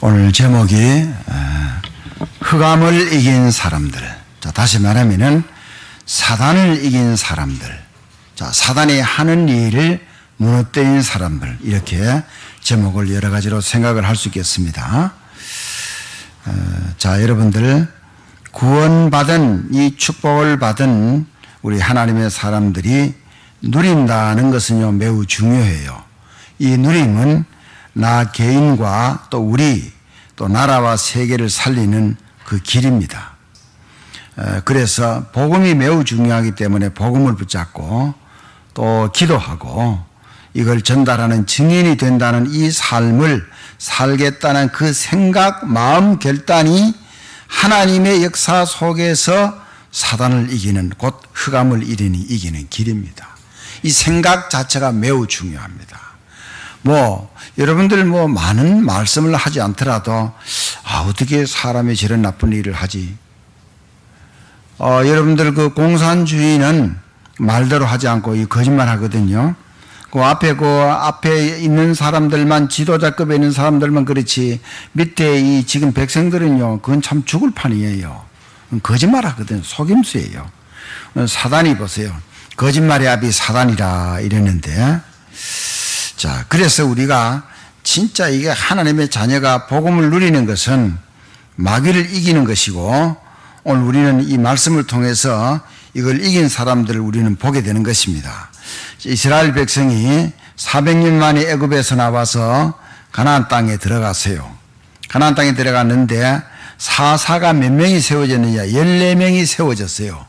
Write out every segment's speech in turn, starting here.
오늘 제목이 흑암을 이긴 사람들. 자, 다시 말하면은 사단을 이긴 사람들. 자, 사단이 하는 일을 무너뜨린 사람들. 이렇게 제목을 여러 가지로 생각을 할 수 있겠습니다. 자, 여러분들 구원받은 이 축복을 받은 우리 하나님의 사람들이 누린다는 것은요 매우 중요해요. 이 누림은 나 개인과 또 우리 또 나라와 세계를 살리는 그 길입니다. 그래서 복음이 매우 중요하기 때문에 복음을 붙잡고 또 기도하고 이걸 전달하는 증인이 된다는 이 삶을 살겠다는 그 생각, 마음 결단이 하나님의 역사 속에서 사단을 이기는 곧 흑암을 이기는 길입니다. 이 생각 자체가 매우 중요합니다. 여러분들 많은 말씀을 하지 않더라도 어떻게 사람이 저런 나쁜 일을 하지? 여러분들 그 공산주의는 말대로 하지 않고 이 거짓말 하거든요. 그 앞에 있는 사람들만, 지도자급에 있는 사람들만 그렇지, 밑에 이 지금 백성들은요, 그건 참 죽을 판이에요. 거짓말 하거든요. 속임수예요. 사단이 보세요. 거짓말의 아비 사단이라 이랬는데, 자, 그래서 우리가 진짜 이게 하나님의 자녀가 복음을 누리는 것은 마귀를 이기는 것이고, 오늘 우리는 이 말씀을 통해서 이걸 이긴 사람들을 우리는 보게 되는 것입니다. 이스라엘 백성이 400년 만에 애굽에서 나와서 가나안 땅에 들어갔어요. 가나안 땅에 들어갔는데 사사가 몇 명이 세워졌느냐? 14명이 세워졌어요.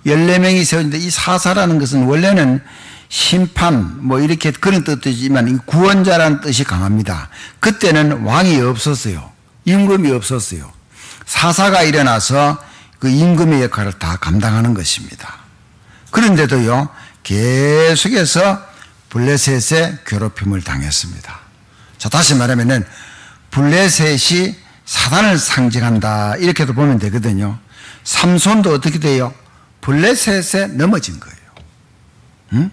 14명이 세워졌는데 이 사사라는 것은 원래는 심판 이렇게 그런 뜻이지만 구원자라는 뜻이 강합니다. 그때는 왕이 없었어요. 임금이 없었어요. 사사가 일어나서 그 임금의 역할을 다 감당하는 것입니다. 그런데도요 계속해서 블레셋의 괴롭힘을 당했습니다. 자, 다시 말하면은 블레셋이 사단을 상징한다 이렇게도 보면 되거든요. 삼손도 어떻게 돼요? 블레셋에 넘어진 거예요. 응?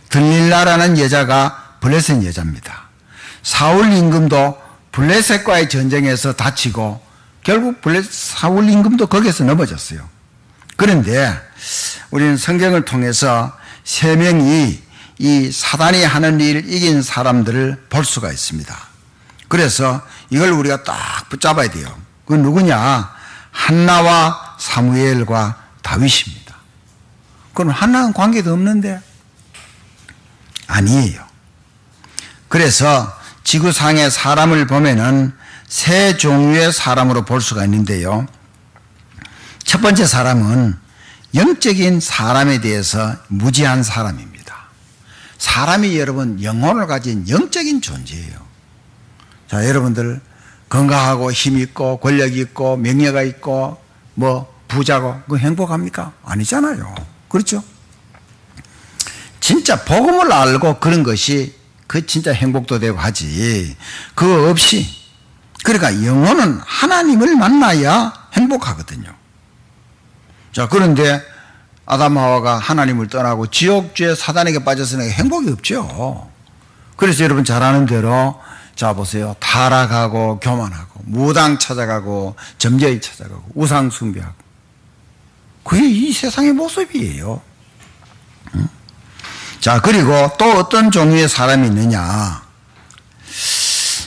들릴라라는 여자가 블레셋 여자입니다. 사울 임금도 블레셋과의 전쟁에서 다치고 결국 사울 임금도 거기에서 넘어졌어요. 그런데 우리는 성경을 통해서 세 명이 이 사단이 하는 일을 이긴 사람들을 볼 수가 있습니다. 그래서 이걸 우리가 딱 붙잡아야 돼요. 그건 누구냐? 한나와 사무엘과 다윗입니다. 그럼 한나는 관계도 없는데? 아니에요. 그래서 지구상의 사람을 보면은 세 종류의 사람으로 볼 수가 있는데요. 첫 번째 사람은 영적인 사람에 대해서 무지한 사람입니다. 사람이 여러분 영혼을 가진 영적인 존재예요. 자, 여러분들 건강하고 힘 있고 권력 있고 명예가 있고 부자고 그 행복합니까? 아니잖아요. 그렇죠? 진짜 복음을 알고 그런 것이 그 진짜 행복도 되고 하지. 그거 없이 그러니까 영혼은 하나님을 만나야 행복하거든요. 자, 그런데 아담 하와가 하나님을 떠나고 지옥죄 사단에게 빠졌으니까 행복이 없죠. 그래서 여러분 잘 아는 대로 자 보세요. 타락하고 교만하고 무당 찾아가고 점쟁이 찾아가고 우상 숭배하고 그게 이 세상의 모습이에요. 응? 자, 그리고 또 어떤 종류의 사람이 있느냐?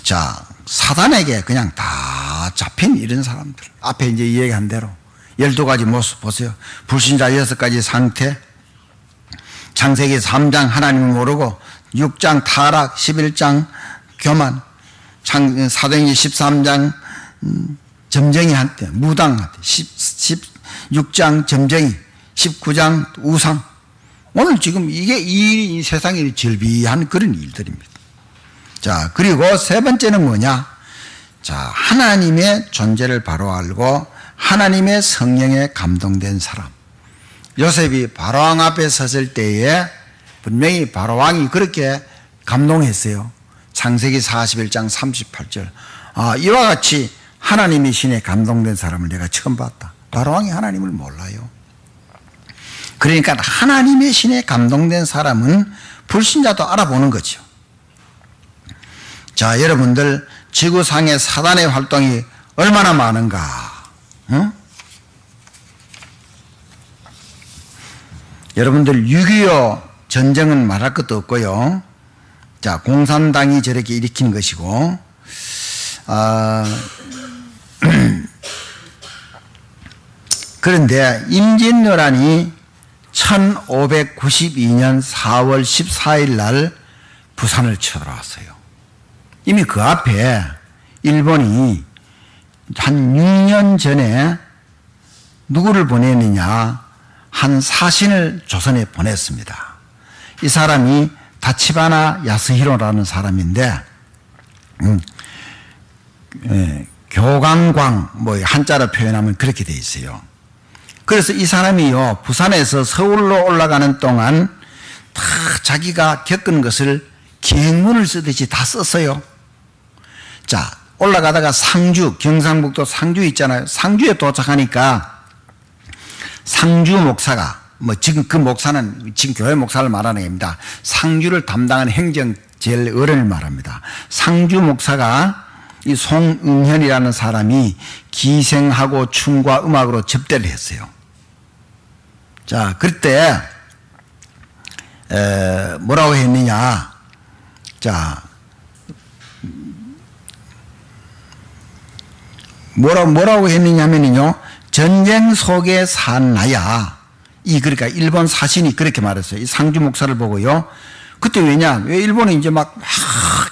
자, 사단에게 그냥 다 잡힌 이런 사람들. 앞에 이제 이야기한 대로 12가지 모습 보세요. 불신자 6가지 상태, 창세기 3장 하나님을 모르고 6장 타락, 11장 교만, 사도행전 13장 점쟁이한테 무당한테, 16장 점쟁이, 19장 우상. 오늘 지금 이게 이 세상에 절비한 그런 일들입니다. 자, 그리고 세 번째는 뭐냐? 자, 하나님의 존재를 바로 알고 하나님의 성령에 감동된 사람. 요셉이 바로왕 앞에 섰을 때에 분명히 바로왕이 그렇게 감동했어요. 창세기 41장 38절. 이와 같이 하나님의 신에 감동된 사람을 내가 처음 봤다. 바로왕이 하나님을 몰라요. 그러니까 하나님의 신에 감동된 사람은 불신자도 알아보는 거죠. 자, 여러분들 지구상의 사단의 활동이 얼마나 많은가. 응? 여러분들 6.25 전쟁은 말할 것도 없고요. 자, 공산당이 저렇게 일으킨 것이고, 그런데 임진왜란이 1592년 4월 14일 날 부산을 쳐들어왔어요. 이미 그 앞에 일본이 한 6년 전에 누구를 보냈느냐, 한 사신을 조선에 보냈습니다. 이 사람이 다치바나 야스히로라는 사람인데, 교강광, 뭐 한자로 표현하면 그렇게 돼 있어요. 그래서 이 사람이요, 부산에서 서울로 올라가는 동안 다 자기가 겪은 것을 기행문을 쓰듯이 다 썼어요. 자, 올라가다가 상주, 경상북도 상주 있잖아요. 상주에 도착하니까 상주 목사가, 뭐 지금 그 목사는 지금 교회 목사를 말하는 겁니다. 상주를 담당하는 행정 제일 어른을 말합니다. 상주 목사가 이 송응현이라는 사람이 기생하고 춤과 음악으로 접대를 했어요. 자, 그때 뭐라고 했느냐? 자, 뭐라고 했느냐면요, 전쟁 속에 산 나야. 그러니까 일본 사신이 그렇게 말했어요. 이 상주 목사를 보고요. 그때 왜 일본이 이제 막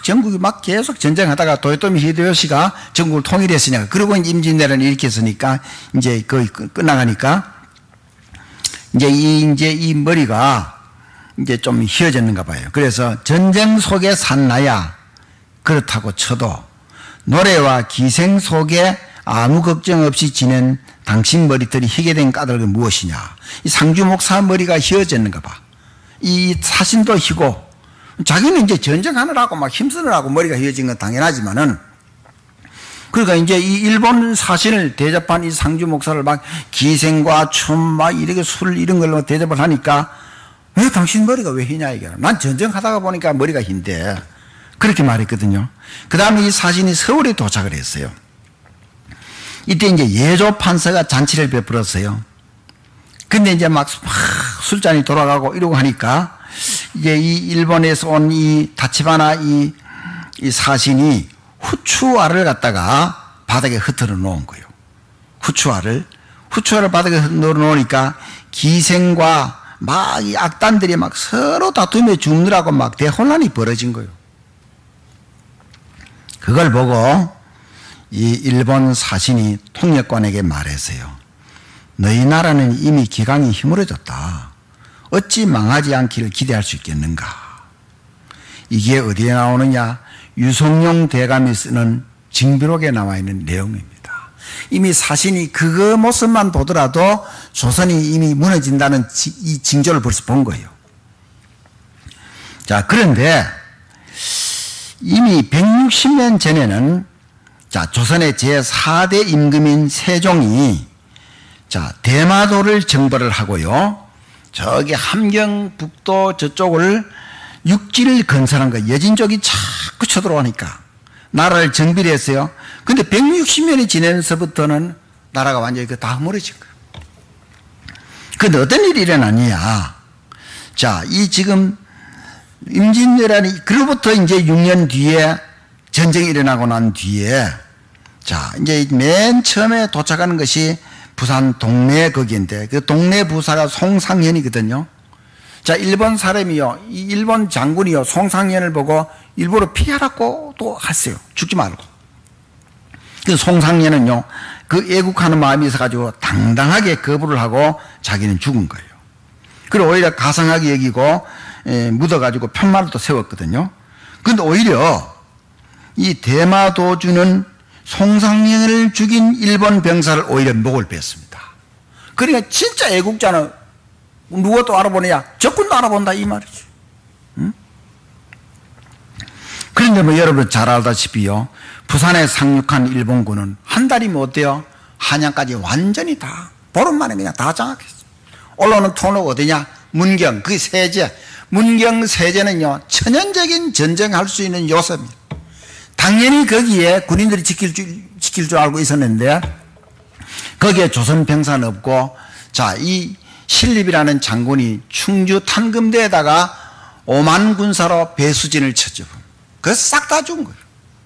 전국이 막 계속 전쟁하다가 도요토미 히데요시가 전국을 통일했으니까, 그리고 임진왜란을 일으켰으니까 이제 거의 끝나가니까 이제 이 머리가 이제 좀 휘어졌는가 봐요. 그래서 전쟁 속에 산 나야. 그렇다고 쳐도 노래와 기생 속에 아무 걱정 없이 지낸 당신 머리털이 희게 된 까닭은 무엇이냐. 이 상주 목사 머리가 휘어졌는가 봐. 이 사신도 희고, 자기는 이제 전쟁하느라고 막 힘쓰느라고 머리가 휘어진 건 당연하지만은, 그러니까 이제 이 일본 사신을 대접한 이 상주 목사를 막 기생과 춤 막 이렇게 술 이런 걸로 대접을 하니까, 왜 당신 머리가 왜 휘냐 이게. 난 전쟁하다가 보니까 머리가 흰데. 그렇게 말했거든요. 그 다음에 이 사신이 서울에 도착을 했어요. 이때 이제 예조 판서가 잔치를 베풀었어요. 근데 이제 막 술잔이 돌아가고 이러고 하니까 이제 이 일본에서 온 이 다치바나 이 사신이 후추알을 갖다가 바닥에 흩어져 놓은 거예요. 후추알을 바닥에 흩어져 놓으니까 기생과 막 이 악단들이 막 서로 다투며 죽느라고 막 대혼란이 벌어진 거예요. 그걸 보고 이 일본 사신이 통역관에게 말했어요. 너희 나라는 이미 기강이 힘들어졌다. 어찌 망하지 않기를 기대할 수 있겠는가. 이게 어디에 나오느냐. 유성룡 대감이 쓰는 징비록에 나와 있는 내용입니다. 이미 사신이 그거 모습만 보더라도 조선이 이미 무너진다는 이 징조를 벌써 본 거예요. 자, 그런데 이미 160년 전에는 조선의 제4대 임금인 세종이 대마도를 정벌을 하고요. 저기 함경북도 저쪽을 육지를 건설한 거예요. 여진족이 자꾸 쳐들어오니까 나라를 정비를 했어요. 근데 160년이 지내면서부터는 나라가 완전히 다 허물어진 거예요. 근데 어떤 일이 일어났냐. 이 지금 임진왜란이, 그로부터 이제 6년 뒤에 전쟁이 일어나고 난 뒤에, 이제 맨 처음에 도착하는 것이 부산 동래 거기인데, 그 동래 부사가 송상현이거든요. 일본 사람이요, 이 일본 장군이요, 송상현을 보고 일부러 피하라고 또 했어요. 죽지 말고. 그 송상현은요, 그 애국하는 마음이 있어가지고 당당하게 거부를 하고 자기는 죽은 거예요. 그리고 오히려 가상하게 여기고, 묻어가지고 편말을 또 세웠거든요. 근데 오히려 이 대마도주는 송상현을 죽인 일본 병사를 오히려 목을 뺐습니다. 그러니까 진짜 애국자는 누가 또 알아보느냐? 적군도 알아본다 이 말이지. 응? 그런데 뭐 여러분 잘 알다시피요, 부산에 상륙한 일본군은 한 달이면 어때요? 한양까지 완전히 다 보름만에 그냥 다 장악했어. 올라오는 통로가 어디냐? 문경, 그 세제. 문경 세제는요, 천연적인 전쟁할 수 있는 요새입니다. 당연히 거기에 군인들이 지킬 줄 알고 있었는데 거기에 조선 병사는 없고 자, 이 신립이라는 장군이 충주 탄금대에다가 5만 군사로 배수진을 쳤죠. 그래서 싹 다 죽은 거예요.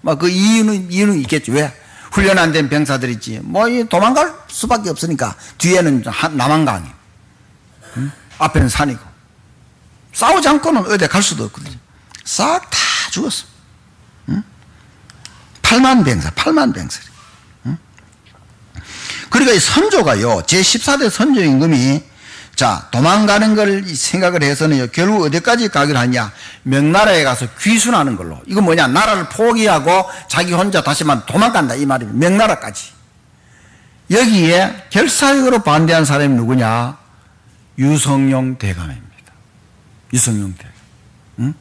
뭐 그 이유는 있겠죠. 왜? 훈련 안 된 병사들 있지. 뭐 도망갈 수밖에 없으니까 뒤에는 남한강이, 앞에는 산이고 싸우지 않고는 어디 갈 수도 없거든요. 싹 다 죽었어. 8만 병사. 그러니까 이 선조가요, 제14대 선조 임금이 자, 도망가는 걸 생각을 해서는요, 결국 어디까지 가기로 하냐? 명나라에 가서 귀순하는 걸로. 이거 뭐냐? 나라를 포기하고 자기 혼자 다시만 도망간다. 이 말입니다. 명나라까지. 여기에 결사적으로 반대한 사람이 누구냐? 유성룡 대감입니다. 유성룡 대감. 응?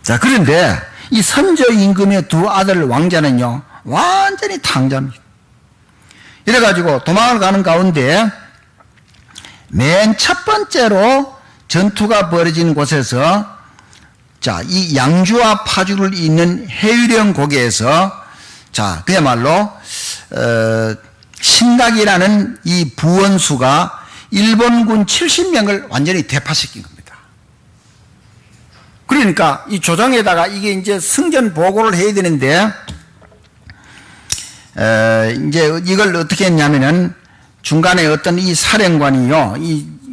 자, 그런데 이 선조 임금의 두 아들 왕자는요, 완전히 탕자입니다. 이래가지고 도망을 가는 가운데 맨 첫 번째로 전투가 벌어진 곳에서 자, 이 양주와 파주를 잇는 해유령 고개에서 자, 그야말로 신각이라는 이 부원수가 일본군 70명을 완전히 대파시킨 겁니다. 그러니까 이 조정에다가 이게 이제 승전 보고를 해야 되는데 이제 이걸 어떻게 했냐면은 중간에 어떤 이 사령관이요,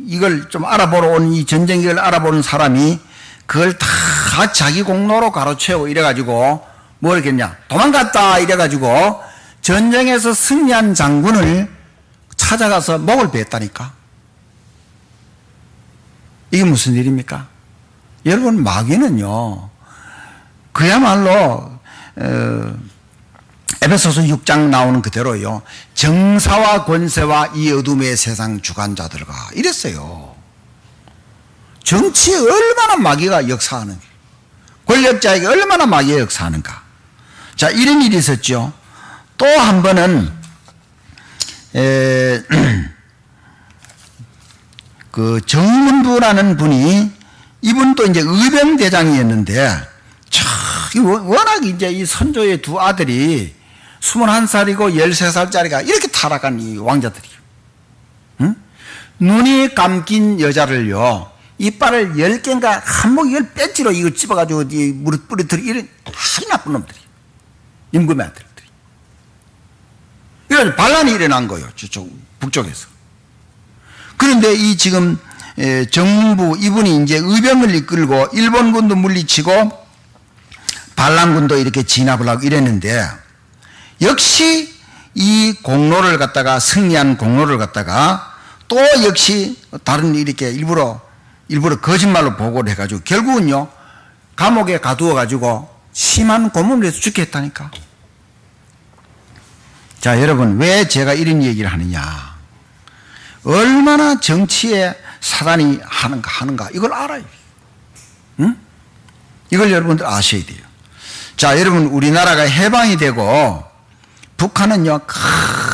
이걸 좀 알아보러 온 이 전쟁기를 알아보는 사람이 그걸 다 자기 공로로 가로채고 이래가지고 뭐 했겠냐, 도망갔다 이래가지고 전쟁에서 승리한 장군을 찾아가서 목을 베었다니까. 이게 무슨 일입니까? 여러분, 마귀는요, 그야말로 에베소서 6장 나오는 그대로요, 정사와 권세와 이 어둠의 세상 주관자들과 이랬어요. 정치에 얼마나 마귀가 역사하는가, 권력자에게 얼마나 마귀가 역사하는가. 자, 이런 일이 있었죠. 또 한 번은 그 정문부라는 분이, 이분도 이제 의병대장이었는데 워낙 이제 이 선조의 두 아들이 21살이고 13살짜리가 이렇게 타락한 이 왕자들이요. 응? 눈이 감긴 여자를요, 이빨을 10개인가 한목 이걸 뺀지로 이걸 집어가지고 무릎 뿌리들이 이런 아주 나쁜 놈들이, 임금의 아들들이. 이래서 반란이 일어난 거예요. 저쪽 북쪽에서. 그런데 이 지금 정문부 이분이 이제 의병을 이끌고 일본군도 물리치고 반란군도 이렇게 진압을 하고 이랬는데, 역시 이 공로를 갖다가, 승리한 공로를 갖다가 또 역시 다른 이렇게 일부러 거짓말로 보고를 해가지고 결국은요, 감옥에 가두어가지고 심한 고문을 해서 죽게 했다니까. 자, 여러분, 왜 제가 이런 얘기를 하느냐. 얼마나 정치에 사단이 하는가 이걸 알아요. 응? 이걸 여러분들 아셔야 돼요. 자, 여러분, 우리나라가 해방이 되고 북한은요,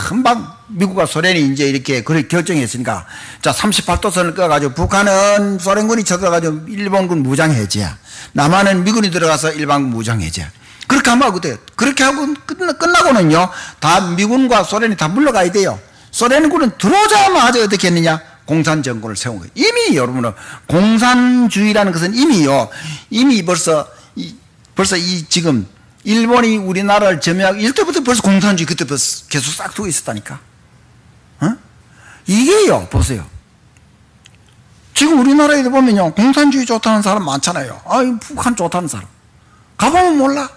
금방 미국과 소련이 이제 이렇게 그렇게 결정했으니까, 자, 38도선을 꺼가지고 북한은 소련군이 쳐들어가지고 일본군 무장해제, 남한은 미군이 들어가서 일반군 무장해제. 그렇게 하면 돼요. 그렇게 하고 끝나고는요, 다 미군과 소련이 다 물러가야 돼요. 소련군은 들어오자마자 어떻게 했느냐? 공산정권을 세운 거예요. 이미 여러분은 공산주의라는 것은 이미 벌써 이 지금 일본이 우리나라를 점유하고 이때부터 벌써 공산주의 그때 벌써 계속 싹 두고 있었다니까. 어? 이게요, 보세요. 지금 우리나라에 보면요, 공산주의 좋다는 사람 많잖아요. 북한 좋다는 사람. 가보면 몰라.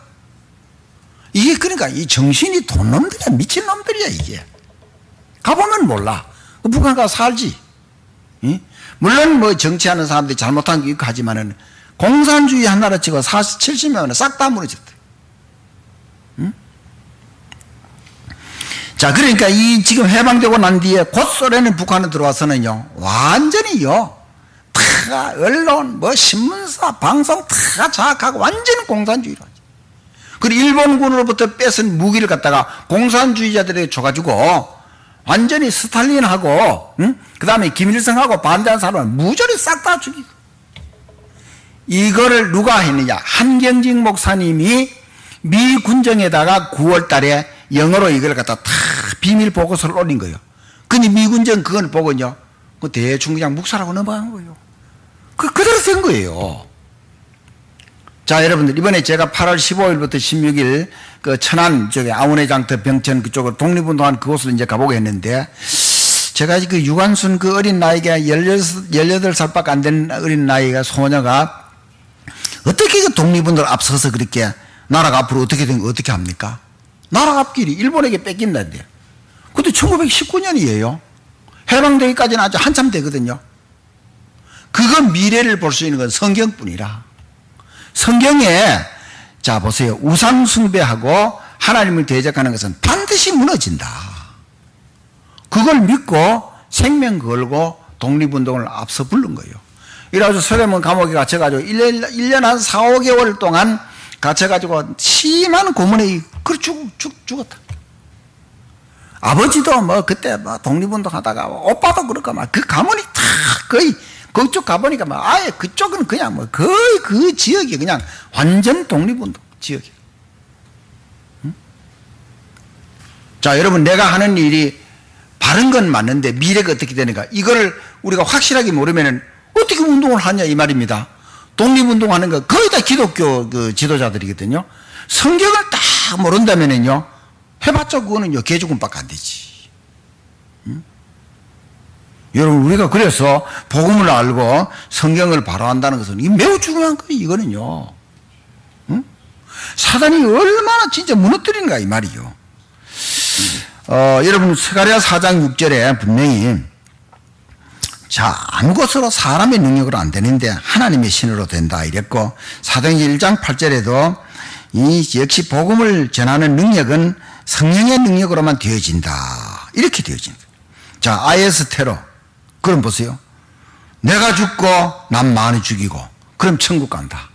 이게 그러니까 이 정신이 돈놈들이야, 미친놈들이야, 이게. 가보면 몰라. 북한 가서 살지. 응? 물론 뭐 정치하는 사람들이 잘못한 게 있고 하지만은 공산주의 한 나라 치고 70명은 싹 다 무너졌다. 응? 자, 그러니까 이 지금 해방되고 난 뒤에 곧 소련이 북한에 들어와서는요, 완전히요, 다 언론, 뭐 신문사, 방송 다 장악하고 완전 공산주의로 하죠. 그리고 일본군으로부터 뺏은 무기를 갖다가 공산주의자들에게 줘가지고 완전히 스탈린하고, 응? 그 다음에 김일성하고 반대한 사람을 무조리 싹 다 죽이고. 이거를 누가 했느냐? 한경직 목사님이 미 군정에다가 9월 달에 영어로 이걸 갖다 다 비밀 보고서를 올린 거예요. 근데 미 군정 그걸 보고요, 그 대충 그냥 묵살하고 넘어간 거예요. 그대로 된 거예요. 자, 여러분들, 이번에 제가 8월 15일부터 16일 그 천안 쪽에 아우네장터 병천 그쪽으로 독립운동한 그곳을 이제 가보고 했는데, 제가 그 유관순 그 어린 나이가 18살밖에 안 된 어린 나이가 소녀가 어떻게 그 독립운동을 앞서서 그렇게 나라가 앞으로 어떻게 된 거 어떻게 합니까? 나라 앞길이 일본에게 뺏긴다는데. 그것도 1919년이에요. 해방되기까지는 아주 한참 되거든요. 그거 미래를 볼 수 있는 건 성경뿐이라. 성경에 자 보세요. 우상 숭배하고 하나님을 대적하는 것은 반드시 무너진다. 그걸 믿고 생명 걸고 독립운동을 앞서 부른 거예요. 이래가지고 서대문 감옥에 갇혀가지고 1년 한 4, 5개월 동안 갇혀가지고 심한 고문에 죽었다. 아버지도 뭐 그때 뭐 독립운동 하다가 오빠도 그럴까 막 그 가문이 다 거의 그쪽 가보니까 막 아예 그쪽은 그냥 뭐 거의 그 지역이 그냥 완전 독립운동 지역이에요. 응? 자, 여러분, 내가 하는 일이 바른 건 맞는데 미래가 어떻게 되는가, 이거를 우리가 확실하게 모르면은 어떻게 운동을 하냐 이 말입니다. 독립운동하는 거 거의 다 기독교 그 지도자들이거든요. 성경을 딱 모른다면은요, 해봤자 그거는요 개죽음밖에 안 되지. 응? 여러분, 우리가 그래서 복음을 알고 성경을 바로 한다는 것은 이 매우 중요한 거예요. 이거는요. 응? 사단이 얼마나 진짜 무너뜨리는가 이 말이요. 여러분, 스가랴 4장 6절에 분명히 자, 아무 것으로 사람의 능력으로 안 되는데 하나님의 신으로 된다 이랬고, 사도행전 1장 8절에도 이 역시 복음을 전하는 능력은 성령의 능력으로만 되어진다 이렇게 되어진다. 자, IS 테러 그럼 보세요. 내가 죽고 남 많이 죽이고 그럼 천국 간다.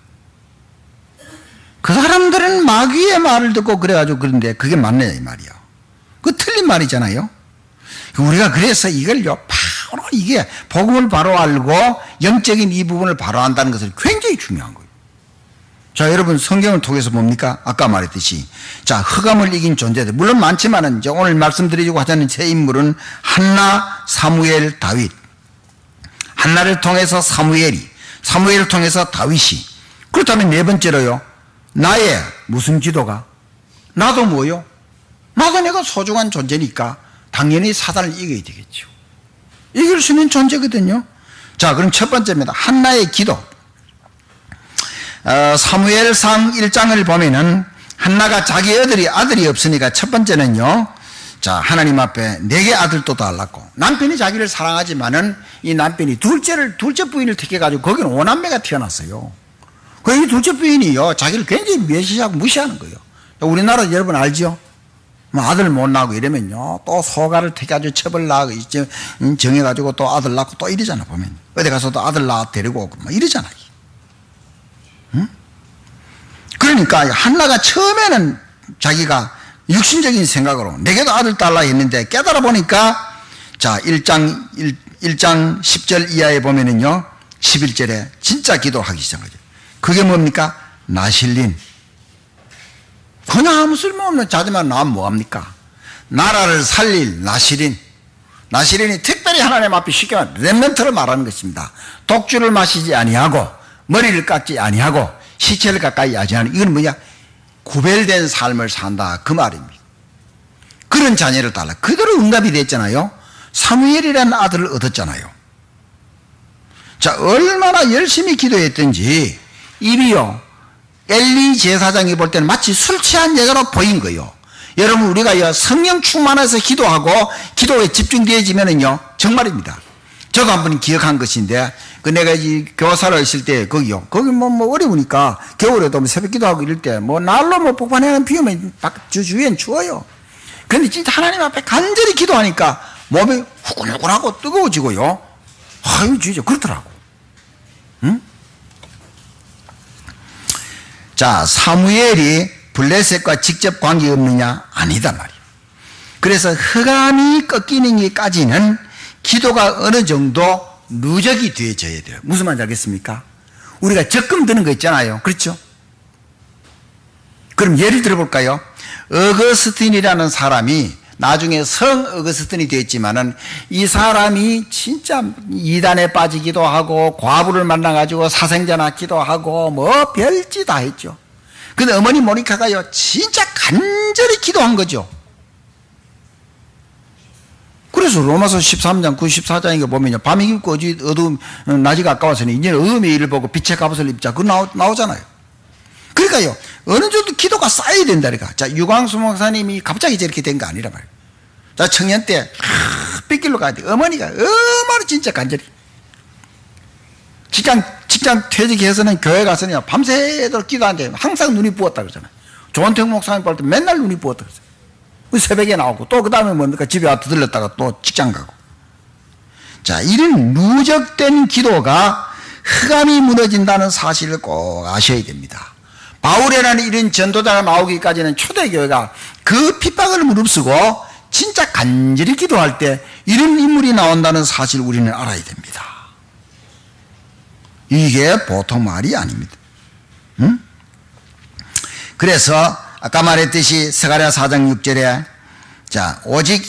그 사람들은 마귀의 말을 듣고 그래가지고 그런데 그게 맞네 이 말이야. 그 틀린 말이잖아요. 우리가 그래서 이걸요 바로 이게 복음을 바로 알고 영적인 이 부분을 바로 안다는 것은 굉장히 중요한 거예요. 자, 여러분, 성경을 통해서 뭡니까? 아까 말했듯이 자, 흑암을 이긴 존재들 물론 많지만은 이제 오늘 말씀드리려고 하자는 세 인물은 한나, 사무엘, 다윗. 한나를 통해서 사무엘이, 사무엘을 통해서 다윗이. 그렇다면 네 번째로요, 나의 무슨 지도가? 나도 뭐요? 나도 내가 소중한 존재니까 당연히 사단을 이겨야 되겠죠. 이길 수 있는 존재거든요. 자, 그럼 첫 번째입니다. 한나의 기도. 사무엘상 1장을 보면은 한나가 자기 아들이 없으니까 첫 번째는요, 자, 하나님 앞에 내게 아들도 달랐고, 남편이 자기를 사랑하지만은 이 남편이 둘째 부인을 택해가지고 거기는 5남매가 태어났어요. 이 둘째 부인이요 자기를 굉장히 멸시하고 무시하는 거예요. 우리나라 여러분 알죠? 뭐 아들 못 낳고 이러면요 또 소가를 택해가지고 처벌 낳고 정해가지고 또 아들 낳고 또 이러잖아. 보면 어디 가서 또 아들 낳아 데리고 오고 막 이러잖아요. 응? 그러니까 한나가 처음에는 자기가 육신적인 생각으로 내게도 아들 달라 했는데 깨달아 보니까 자, 1장 10절 이하에 보면은요 11절에 진짜 기도하기 시작한 거죠. 그게 뭡니까? 나실린. 그냥 아무 쓸모없는 자지만 나면 뭐합니까? 나라를 살릴 나실인. 나실인이 특별히 하나님 앞에 쉽게 말하면 렘넌트를 말하는 것입니다. 독주를 마시지 아니하고 머리를 깎지 아니하고 시체를 가까이 하지 않은, 이건 뭐냐? 구별된 삶을 산다 그 말입니다. 그런 자녀를 달라. 그대로 응답이 됐잖아요. 사무엘이라는 아들을 얻었잖아요. 자, 얼마나 열심히 기도했던지 입이요 엘리 제사장이 볼 때는 마치 술 취한 여자로 보인 거예요. 여러분, 우리가 성령 충만해서 기도하고 기도에 집중되어지면은요 정말입니다. 저도 한번 기억한 것인데, 내가 이 교사로 있을 때 거기 뭐 어려우니까 겨울에도 뭐 새벽 기도하고 이럴 때 뭐 날로 뭐 폭발하는 비 오면 주위엔 추워요. 그런데 진짜 하나님 앞에 간절히 기도하니까 몸이 후끈후끈하고 뜨거워지고요. 아유, 진짜 그렇더라고. 응? 자, 사무엘이 블레셋과 직접 관계 없느냐? 아니다 말이에요. 그래서 흑암이 꺾이는 게까지는 기도가 어느 정도 누적이 되어져야 돼요. 무슨 말인지 알겠습니까? 우리가 적금 드는 거 있잖아요. 그렇죠? 그럼 예를 들어볼까요? 어거스틴이라는 사람이 나중에 성 어거스틴이 됐지만은 이 사람이 진짜 이단에 빠지기도 하고 과부를 만나가지고 사생자 낳기도 하고 뭐 별짓 다 했죠. 근데 어머니 모니카가요 진짜 간절히 기도한 거죠. 그래서 로마서 13장 94장인가 보면요, 밤이 깊고 어두움 낮이 가까워서는 이제는 어둠의 일을 보고 빛의 갑옷을 입자, 그거 나오잖아요. 그러니까요 어느 정도 기도가 쌓여야 된다니까. 자, 유광수 목사님이 갑자기 저렇게 된 거 아니라 말이에요. 자, 청년 때 빗길로 가야 돼. 어머니가 얼마나 진짜 간절히 직장 퇴직해서는 교회 가서는 밤새도록 기도하는데 항상 눈이 부었다 그러잖아요. 조원택 목사님 볼 때 맨날 눈이 부었다 그러잖아요. 새벽에 나오고 또 그 다음에 뭡니까? 집에 와서 들렀다가 또 직장 가고. 자, 이런 누적된 기도가 흑암이 무너진다는 사실을 꼭 아셔야 됩니다. 바울이라는 이런 전도자가 나오기까지는 초대교회가 그 핍박을 무릅쓰고 진짜 간절히 기도할 때 이런 인물이 나온다는 사실을 우리는 알아야 됩니다. 이게 보통 말이 아닙니다. 응? 그래서 아까 말했듯이 스가랴 4장 6절에 자, 오직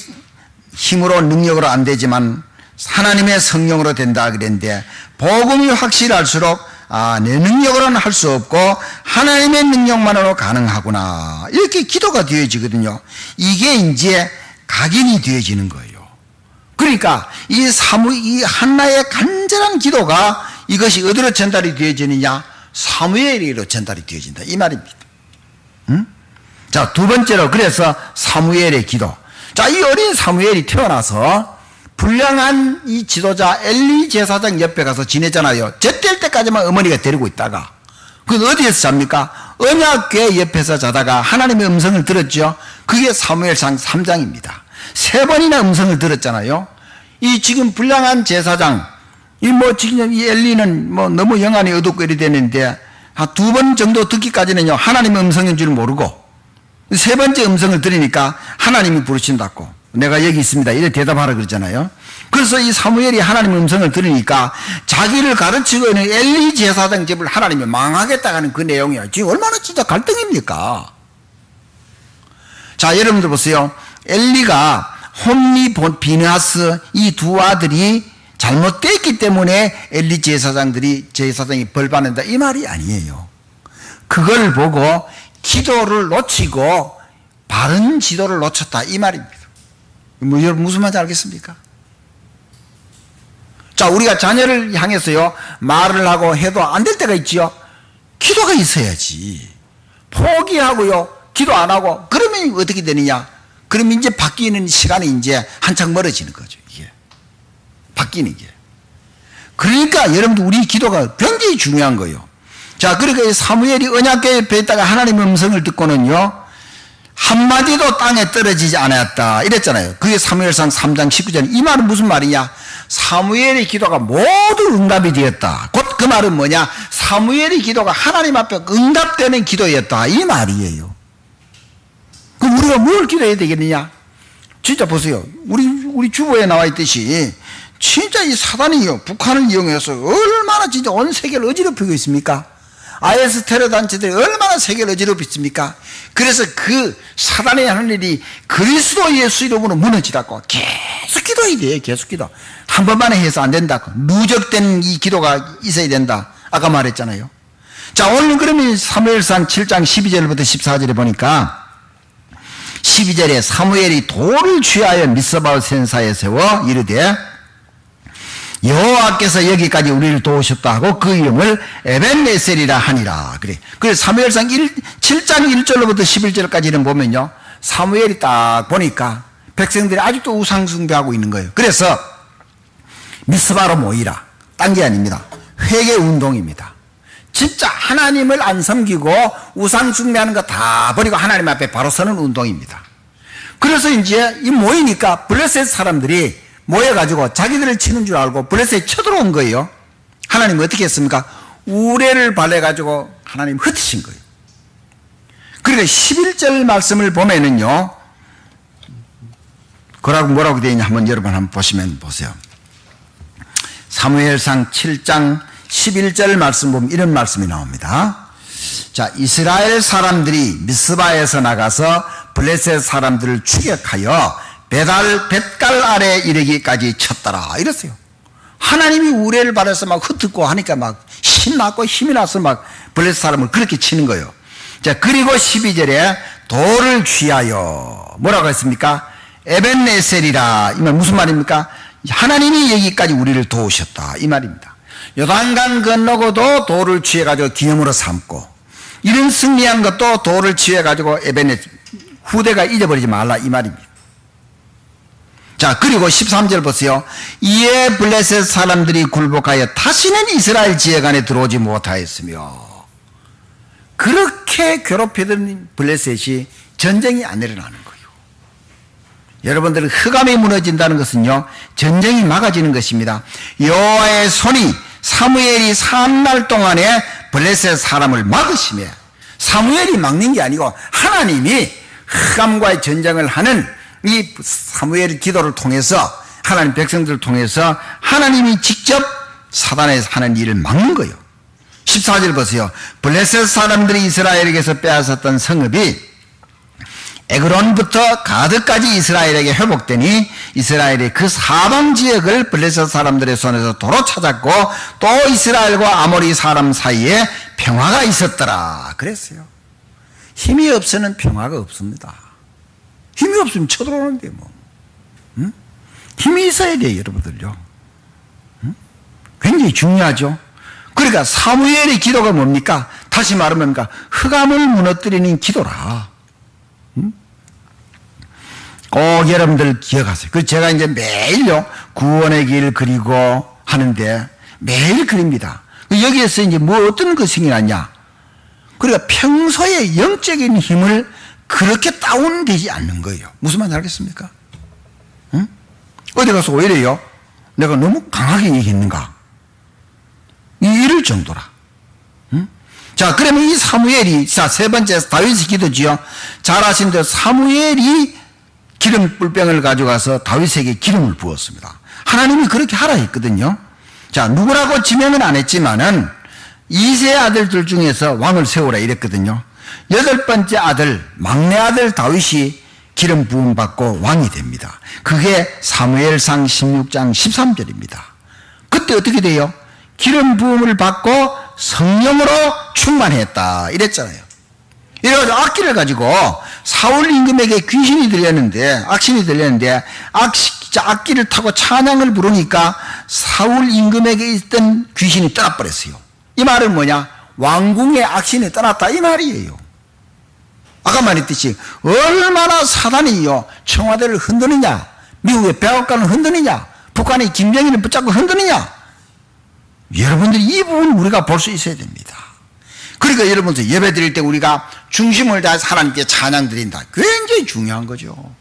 힘으로 능력으로 안 되지만 하나님의 성령으로 된다 그랬는데, 복음이 확실할수록 내 능력으로는 할 수 없고 하나님의 능력만으로 가능하구나, 이렇게 기도가 되어지거든요. 이게 이제 각인이 되어지는 거예요. 그러니까 이 한나의 간절한 기도가 이것이 어디로 전달이 되어지느냐? 사무엘에게로 전달이 되어진다, 이 말입니다. 응? 자, 두 번째로, 그래서 사무엘의 기도. 자, 이 어린 사무엘이 태어나서 불량한 이 지도자 엘리 제사장 옆에 가서 지내잖아요. 젖될 때까지만 어머니가 데리고 있다가, 그 어디에서 잡니까? 언약궤 옆에서 자다가 하나님의 음성을 들었죠. 그게 사무엘상 3장입니다. 세 번이나 음성을 들었잖아요. 이 지금 불량한 제사장, 지금 이 엘리는 너무 영안이 어둡고 이래 되는데, 한 두 번 정도 듣기까지는요, 하나님의 음성인 줄 모르고, 세 번째 음성을 들으니까 하나님이 부르신다고, 내가 여기 있습니다, 이래 대답하라 그러잖아요. 그래서 이 사무엘이 하나님의 음성을 들으니까 자기를 가르치고 있는 엘리 제사장 집을 하나님이 망하겠다 하는 그 내용이에요. 지금 얼마나 진짜 갈등입니까? 자, 여러분들 보세요. 엘리가 홈리 비느하스 이 두 아들이 잘못됐기 때문에 엘리 제사장이 벌 받는다, 이 말이 아니에요. 그걸 보고 기도를 놓치고 바른 지도를 놓쳤다, 이 말입니다. 여러분 무슨 말인지 알겠습니까? 자, 우리가 자녀를 향해서요 말을 하고 해도 안 될 때가 있지요. 기도가 있어야지. 포기하고요 기도 안 하고 그러면 어떻게 되느냐? 그러면 이제 바뀌는 시간이 이제 한창 멀어지는 거죠. 이게 바뀌는 게. 그러니까 여러분들 우리 기도가 굉장히 중요한 거예요. 자, 그러니까 사무엘이 언약궤 옆에 있다가 하나님의 음성을 듣고는요 한마디도 땅에 떨어지지 않았다 이랬잖아요. 그게 사무엘상 3장 19절. 이 말은 무슨 말이냐? 사무엘의 기도가 모두 응답이 되었다. 곧 그 말은 뭐냐? 사무엘의 기도가 하나님 앞에 응답되는 기도였다, 이 말이에요. 그럼 우리가 뭘 기도해야 되겠느냐? 진짜 보세요. 우리 주보에 나와 있듯이 진짜 이 사단이요 북한을 이용해서 얼마나 진짜 온 세계를 어지럽히고 있습니까? IS 테러 단체들이 얼마나 세계를 어지럽혔습니까? 그래서 그 사단이 하는 일이 그리스도 예수 이름으로 무너지라고 계속 기도해야 돼요. 계속 기도. 한 번만에 해서 안 된다고. 누적된 이 기도가 있어야 된다, 아까 말했잖아요. 자, 오늘 그러면 사무엘상 7장 12절부터 14절에 보니까 12절에 사무엘이 돌을 취하여 미스바 센사에 세워 이르되 여호와께서 여기까지 우리를 도우셨다 하고 그 이름을 에벤네셀이라 하니라. 그래. 그래서 사무엘상 7장 1절로부터 11절까지는 보면요, 사무엘이 딱 보니까 백성들이 아직도 우상숭배하고 있는 거예요. 그래서 미스바로 모이라. 딴 게 아닙니다. 회개 운동입니다. 진짜 하나님을 안 섬기고 우상숭배하는 거 다 버리고 하나님 앞에 바로 서는 운동입니다. 그래서 이제 이 모이니까 블레셋 사람들이 모여가지고 자기들을 치는 줄 알고 블레셋에 쳐들어온 거예요. 하나님 어떻게 했습니까? 우레를 발해가지고 하나님 흩으신 거예요. 그러니까 11절 말씀을 보면은요, 그러고 뭐라고 되어 있냐 한번 여러분 한번 보시면 보세요. 사무엘상 7장 11절 말씀 보면 이런 말씀이 나옵니다. 자, 이스라엘 사람들이 미스바에서 나가서 블레셋 사람들을 추격하여 벳갈 아래 이르기까지 쳤더라 이랬어요. 하나님이 우레를 받아서 막 흩듣고 하니까 막 신났고 힘이 나서 막 블레셋 사람을 그렇게 치는 거예요. 자, 그리고 12절에 돌을 취하여 뭐라고 했습니까? 에벤네셀이라. 이 말 무슨 말입니까? 하나님이 여기까지 우리를 도우셨다 이 말입니다. 요단강 건너고도 돌을 취해가지고 기념으로 삼고, 이런 승리한 것도 돌을 취해가지고 에벤네셀, 후대가 잊어버리지 말라 이 말입니다. 자, 그리고 13절 보세요. 이에 블레셋 사람들이 굴복하여 다시는 이스라엘 지역 안에 들어오지 못하였으며, 그렇게 괴롭히던 블레셋이 전쟁이 안 일어나는 거예요. 여러분들, 흑암이 무너진다는 것은요, 전쟁이 막아지는 것입니다. 여호와의 손이 사무엘이 3날 동안에 블레셋 사람을 막으시며, 사무엘이 막는 게 아니고 하나님이 흑암과의 전쟁을 하는 이 사무엘의 기도를 통해서, 하나님 백성들을 통해서 하나님이 직접 사단에서 하는 일을 막는 거예요. 14절 보세요. 블레셋 사람들이 이스라엘에게서 빼앗았던 성읍이 에그론부터 가드까지 이스라엘에게 회복되니 이스라엘이 그 사방 지역을 블레셋 사람들의 손에서 도로 찾았고, 또 이스라엘과 아모리 사람 사이에 평화가 있었더라 그랬어요. 힘이 없으면 평화가 없습니다. 힘이 없으면 쳐들어오는데 뭐. 응? 힘이 있어야 돼요, 여러분들요. 응? 굉장히 중요하죠. 그러니까 사무엘의 기도가 뭡니까? 다시 말하면 뭡니까? 흑암을 무너뜨리는 기도라. 응? 꼭 여러분들 기억하세요. 그 제가 이제 매일요 구원의 길 그리고 하는데 매일 그립니다. 여기에서 이제 뭐 어떤 그 생각이 나냐? 그러니까 평소에 영적인 힘을 그렇게 다운되지 않는 거예요. 무슨 말인지 알겠습니까? 응? 어디 가서 오히려요, 내가 너무 강하게 얘기했는가? 이럴 정도라. 응? 자, 그러면 이 사무엘이, 자, 세 번째 다윗의 기도지요. 잘 아신 대로 사무엘이 기름 뿔병을 가져가서 다윗에게 기름을 부었습니다. 하나님이 그렇게 하라 했거든요. 자, 누구라고 지명은 안 했지만은 이세 아들들 중에서 왕을 세우라 이랬거든요. 8번째 아들, 막내 아들 다윗이 기름 부음 받고 왕이 됩니다. 그게 사무엘상 16장 13절입니다. 그때 어떻게 돼요? 기름 부음을 받고 성령으로 충만했다 이랬잖아요. 이래가지고 악기를 가지고 사울 임금에게 귀신이 들렸는데, 악신이 들렸는데 악기를 타고 찬양을 부르니까 사울 임금에게 있던 귀신이 떠나버렸어요. 이 말은 뭐냐? 왕궁의 악신이 떠났다 이 말이에요. 아까 말했듯이 얼마나 사단이요 청와대를 흔드느냐, 미국의 백악관을 흔드느냐, 북한의 김정일을 붙잡고 흔드느냐. 여러분들이 이 부분 우리가 볼 수 있어야 됩니다. 그러니까 여러분들 예배 드릴 때 우리가 중심을 다해서 하나님께 찬양 드린다. 굉장히 중요한 거죠.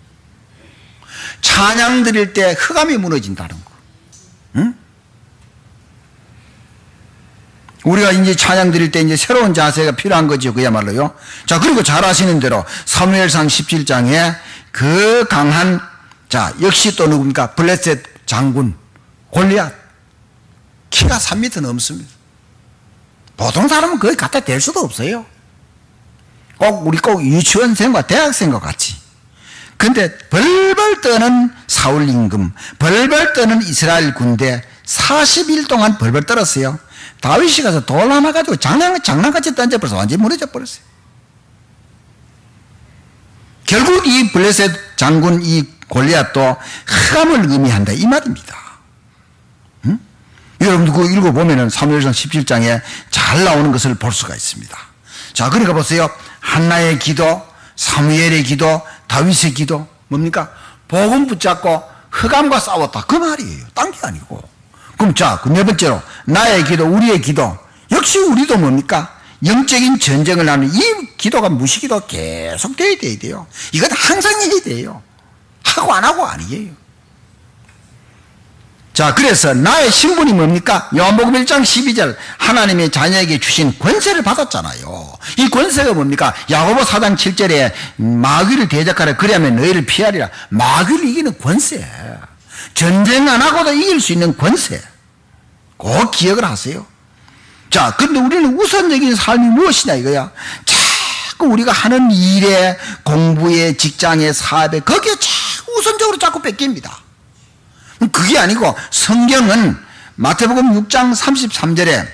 찬양 드릴 때 흑암이 무너진다는 거. 응? 우리가 이제 찬양 드릴 때 이제 새로운 자세가 필요한 거죠. 그야말로요. 자, 그리고 잘 아시는 대로 사무엘상 17장에 그 강한, 자, 역시 또 누굽니까? 블레셋 장군 골리앗. 키가 3m 넘습니다. 보통 사람은 거의 갖다 댈 수도 없어요. 우리 꼭 유치원생과 대학생과 같이. 근데 벌벌 떠는 사울 임금, 벌벌 떠는 이스라엘 군대 40일 동안 벌벌 떨었어요. 다윗이 가서 돌 하나 가지고 장난같이 던져버려서 완전히 무너져 버렸어요. 결국 이 블레셋 장군 이 골리앗도 흑암을 의미한다 이 말입니다. 응? 여러분들 그거 읽어보면은 사무엘상 17장에 잘 나오는 것을 볼 수가 있습니다. 자, 그러니까 보세요. 한나의 기도, 사무엘의 기도, 다윗의 기도, 뭡니까? 복음 붙잡고 흑암과 싸웠다 그 말이에요. 딴 게 아니고. 그럼 자, 그 네 번째로 나의 기도, 우리의 기도. 역시 우리도 뭡니까? 영적인 전쟁을 하는 이 기도가 무시기도 계속 돼야 돼요. 이건 항상 해야 돼요. 하고 안 하고 아니에요. 자, 그래서 나의 신분이 뭡니까? 요한복음 1장 12절 하나님의 자녀에게 주신 권세를 받았잖아요. 이 권세가 뭡니까? 야고보 4장 7절에 마귀를 대적하라 그리하면 너희를 피하리라. 마귀를 이기는 권세. 전쟁 안 하고도 이길 수 있는 권세. 꼭 기억을 하세요. 자, 그런데 우리는 우선적인 삶이 무엇이냐 이거야. 자꾸 우리가 하는 일에, 공부에, 직장에, 사업에, 거기에 자꾸 우선적으로 자꾸 뺏깁니다. 그게 아니고 성경은 마태복음 6장 33절에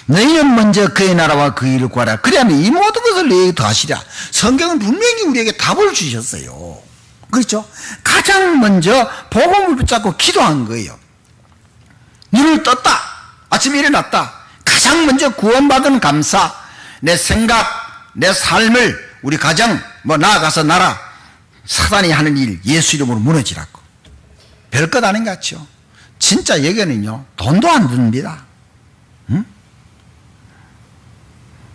너희는 먼저 그의 나라와 그 일을 구하라. 그래야면 이 모든 것을 너희에게 더하시랴. 성경은 분명히 우리에게 답을 주셨어요. 그렇죠? 가장 먼저 복음을 붙잡고 기도한 거예요. 눈을 떴다. 아침에 일어났다. 가장 먼저 구원받은 감사, 내 생각, 내 삶을, 우리 가정, 나아가서 나라, 사단이 하는 일 예수 이름으로 무너지라고. 별것 아닌 것 같죠? 진짜 여기는요, 돈도 안 듭니다. 응?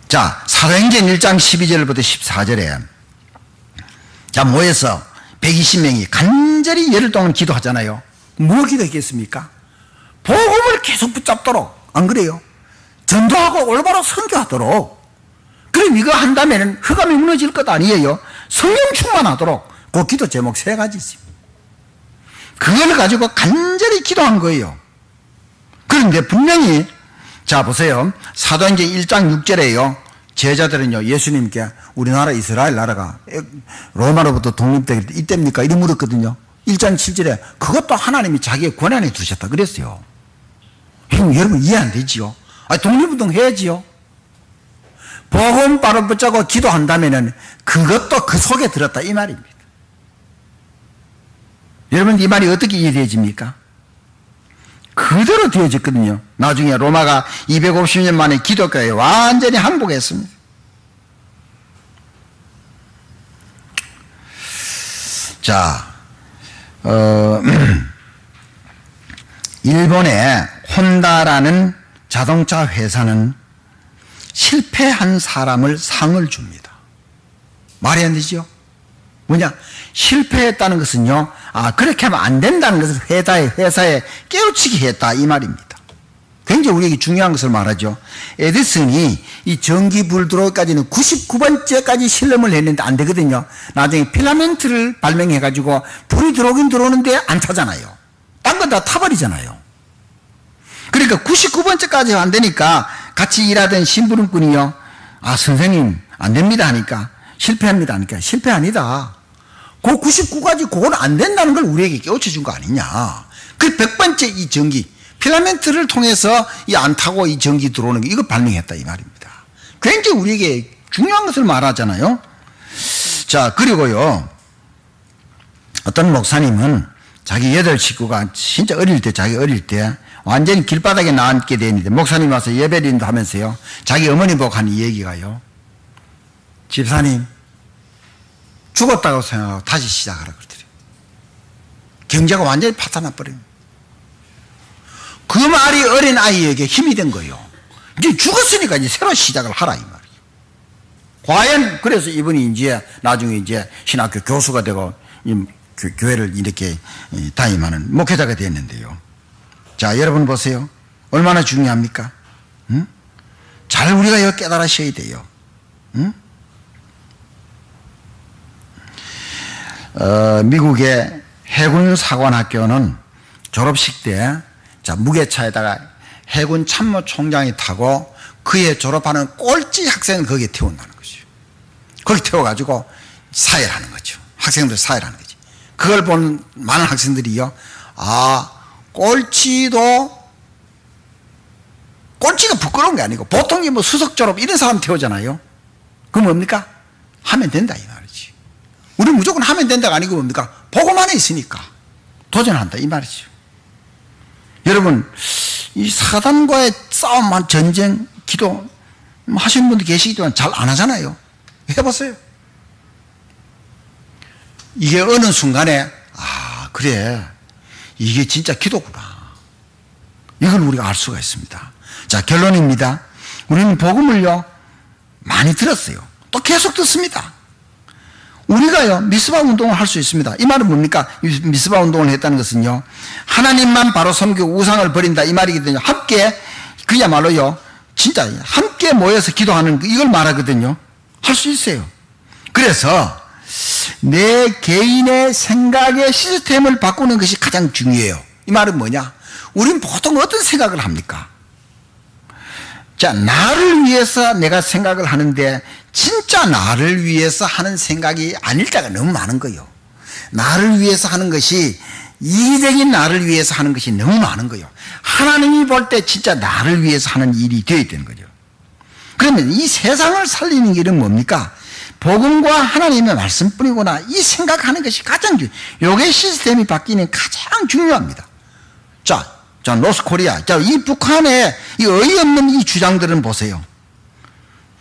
자, 사도행전 1장 12절부터 14절에 자, 모여서 120명이 간절히 열흘 동안 기도하잖아요. 뭐 기도했겠습니까? 복음을 계속 붙잡도록, 안 그래요? 전도하고 올바로 선교하도록. 그럼 이거 한다면 흑암이 무너질 것 아니에요? 성령 충만하도록. 그 기도 제목 3가지 있습니다. 그걸 가지고 간절히 기도한 거예요. 그런데 분명히, 자, 보세요. 사도행전 1장 6절에요. 제자들은요, 예수님께 우리나라 이스라엘 나라가 로마로부터 독립될 때 이때입니까? 이렇게 물었거든요. 1장 7절에 그것도 하나님이 자기의 권한에 두셨다 그랬어요. 여러분 이해 안 되지요? 독립운동 해야지요. 복음 바로 붙잡고 기도한다면은 그것도 그 속에 들었다 이 말입니다. 여러분 이 말이 어떻게 이해되집니까? 그대로 되어졌거든요. 나중에 로마가 250년 만에 기독교에 완전히 항복했습니다. 자, 일본의 혼다라는 자동차 회사는 실패한 사람을 상을 줍니다. 말이 안 되죠? 뭐냐? 실패했다는 것은요, 그렇게 하면 안 된다는 것을 회사에 깨우치게 했다, 이 말입니다. 굉장히 우리에게 중요한 것을 말하죠. 에디슨이 이 전기불 들어오기까지는 99번째까지 실험을 했는데 안 되거든요. 나중에 필라멘트를 발명해가지고 불이 들어오긴 들어오는데 안 타잖아요. 딴 건 다 타버리잖아요. 그러니까 99번째까지 안 되니까 같이 일하던 심부름꾼이요. 선생님, 안 됩니다 하니까, 실패합니다 하니까, 실패 아니다. 그 99까지 그건 안 된다는 걸 우리에게 깨우쳐 준 거 아니냐. 그 100번째 이 전기, 필라멘트를 통해서 이 안 타고 이 전기 들어오는 거, 이거 발명했다 이 말입니다. 굉장히 우리에게 중요한 것을 말하잖아요. 자, 그리고요, 어떤 목사님은 자기 8식구가 진짜 자기 어릴 때 완전히 길바닥에 나앉게 되는데 목사님 와서 예배드린다 하면서요, 자기 어머니 보고 한 이 얘기가요, 집사님 죽었다고 생각하고 다시 시작하라 그러더래요. 경제가 완전히 파탄나 버립니다. 그 말이 어린 아이에게 힘이 된 거예요. 이제 죽었으니까 이제 새로 시작을 하라 이 말이에요. 과연 그래서 이분이 이제 나중에 이제 신학교 교수가 되고 교회를 이렇게 다임하는 목회자가 됐는데요. 자, 여러분 보세요. 얼마나 중요합니까? 응? 잘 우리가 이거 깨달으셔야 돼요. 응? 미국의 해군 사관학교는 졸업식 때, 자, 무게차에다가 해군 참모총장이 타고 그의 졸업하는 꼴찌 학생을 거기에 태운다는 거죠. 거기 태워가지고 사회하는 거죠. 학생들 사회하는 거지. 그걸 보는 많은 학생들이요, 꼴찌가 부끄러운 게 아니고 보통 뭐 수석 졸업 이런 사람 태우잖아요. 그럼 뭡니까? 하면 된다 이 말이지. 우리는 무조건 하면 된다가 아니고 뭡니까? 복음 안에 있으니까 도전한다 이 말이죠. 여러분, 이 사단과의 싸움만, 전쟁, 기도 하시는 분들 계시지만 잘 안 하잖아요. 해보세요. 이게 어느 순간에 그래, 이게 진짜 기도구나, 이걸 우리가 알 수가 있습니다. 자, 결론입니다. 우리는 복음을요 많이 들었어요. 또 계속 듣습니다. 우리가요 미스바 운동을 할 수 있습니다. 이 말은 뭡니까? 미스바 운동을 했다는 것은요, 하나님만 바로 섬기고 우상을 버린다 이 말이거든요. 함께, 그야말로요 진짜 함께 모여서 기도하는 이걸 말하거든요. 할 수 있어요. 그래서 내 개인의 생각의 시스템을 바꾸는 것이 가장 중요해요. 이 말은 뭐냐? 우리는 보통 어떤 생각을 합니까? 자, 나를 위해서 내가 생각을 하는데 진짜 나를 위해서 하는 생각이 아닐 때가 너무 많은 거예요. 나를 위해서 하는 것이, 이기적인 나를 위해서 하는 것이 너무 많은 거예요. 하나님이 볼 때 진짜 나를 위해서 하는 일이 되어야 되는 거죠. 그러면 이 세상을 살리는 길은 뭡니까? 복음과 하나님의 말씀뿐이구나, 이 생각하는 것이 가장 요게 시스템이 바뀌는 가장 중요합니다. 자, 노스코리아, 자, 이 북한의 이 어이없는 이 주장들은 보세요.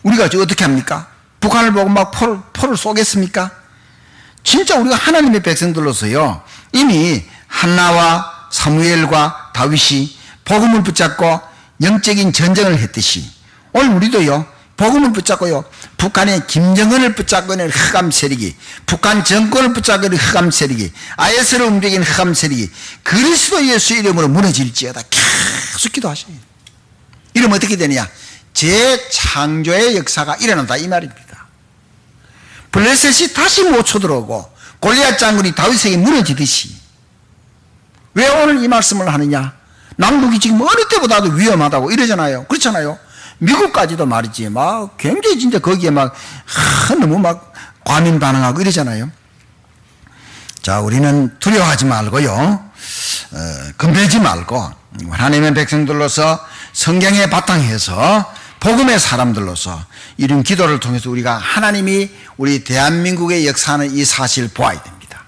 우리가 어떻게 합니까? 북한을 보고 막 포를 쏘겠습니까? 진짜 우리가 하나님의 백성들로서요, 이미 한나와 사무엘과 다윗이 복음을 붙잡고 영적인 전쟁을 했듯이 오늘 우리도요, 복음을 붙잡고요, 북한의 김정은을 붙잡고 있는 흑암 세력이, 북한 정권을 붙잡고 있는 흑암 세력이, IS를 움직이는 흑암 세력이 그리스도 예수 이름으로 무너질지어다 계속 기도하셔야 돼요. 이러면 어떻게 되느냐? 재창조의 역사가 일어난다, 이 말입니다. 블레셋이 다시 못 쳐들어오고 골리앗 장군이 다윗에게 무너지듯이. 왜 오늘 이 말씀을 하느냐? 남북이 지금 어느 때보다도 위험하다고 이러잖아요. 그렇잖아요. 미국까지도 말이지, 막 굉장히 진짜 거기에 막 너무 막 과민 반응하고 이러잖아요. 자, 우리는 두려워하지 말고요, 겁내지 말고 하나님의 백성들로서 성경에 바탕해서 복음의 사람들로서 이런 기도를 통해서 우리가 하나님이 우리 대한민국의 역사하는 이 사실을 보아야 됩니다.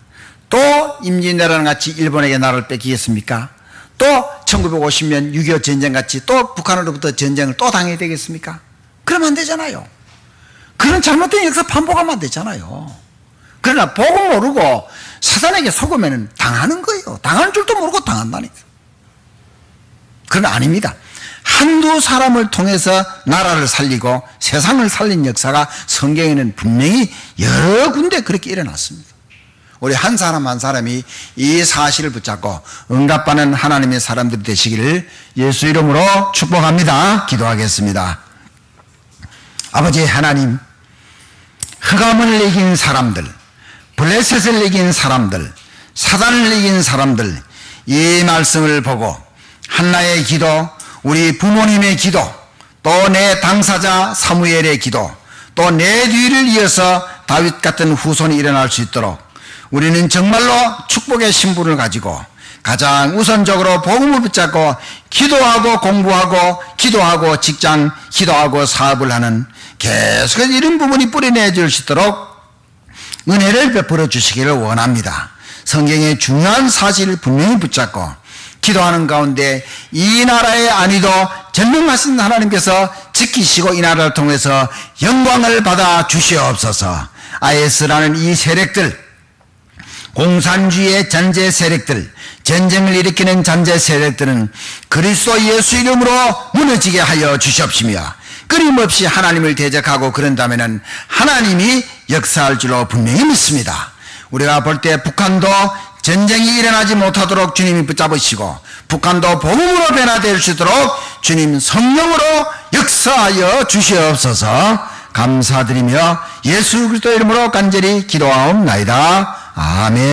또 임진왜란 같이 일본에게 나라를 뺏기겠습니까? 또 1950년 6.25 전쟁같이 또 북한으로부터 전쟁을 또 당해야 되겠습니까? 그러면 안 되잖아요. 그런 잘못된 역사 반복하면 안 되잖아요. 그러나 복음 모르고 사단에게 속으면 당하는 거예요. 당하는 줄도 모르고 당한다니까. 그건 아닙니다. 한두 사람을 통해서 나라를 살리고 세상을 살린 역사가 성경에는 분명히 여러 군데 그렇게 일어났습니다. 우리 한 사람 한 사람이 이 사실을 붙잡고 응답받는 하나님의 사람들이 되시기를 예수 이름으로 축복합니다. 기도하겠습니다. 아버지 하나님, 흑암을 이긴 사람들, 블레셋을 이긴 사람들, 사단을 이긴 사람들, 이 말씀을 보고 한나의 기도, 우리 부모님의 기도, 또 내 당사자 사무엘의 기도, 또 내 뒤를 이어서 다윗 같은 후손이 일어날 수 있도록 우리는 정말로 축복의 신분을 가지고 가장 우선적으로 복음을 붙잡고 기도하고 공부하고 기도하고 직장, 기도하고 사업을 하는 계속해서 이런 부분이 뿌리내질 수 있도록 은혜를 베풀어 주시기를 원합니다. 성경의 중요한 사실을 분명히 붙잡고 기도하는 가운데 이 나라의 안위도 전능하신 하나님께서 지키시고 이 나라를 통해서 영광을 받아 주시옵소서. IS라는 이 세력들, 공산주의의 잔재 세력들, 전쟁을 일으키는 잔재 세력들은 그리스도 예수 이름으로 무너지게 하여 주시옵시며, 끊임없이 하나님을 대적하고 그런다면 하나님이 역사할 줄로 분명히 믿습니다. 우리가 볼 때 북한도 전쟁이 일어나지 못하도록 주님이 붙잡으시고 북한도 복음으로 변화될 수 있도록 주님 성령으로 역사하여 주시옵소서. 감사드리며 예수 그리스도 이름으로 간절히 기도하옵나이다. 아멘.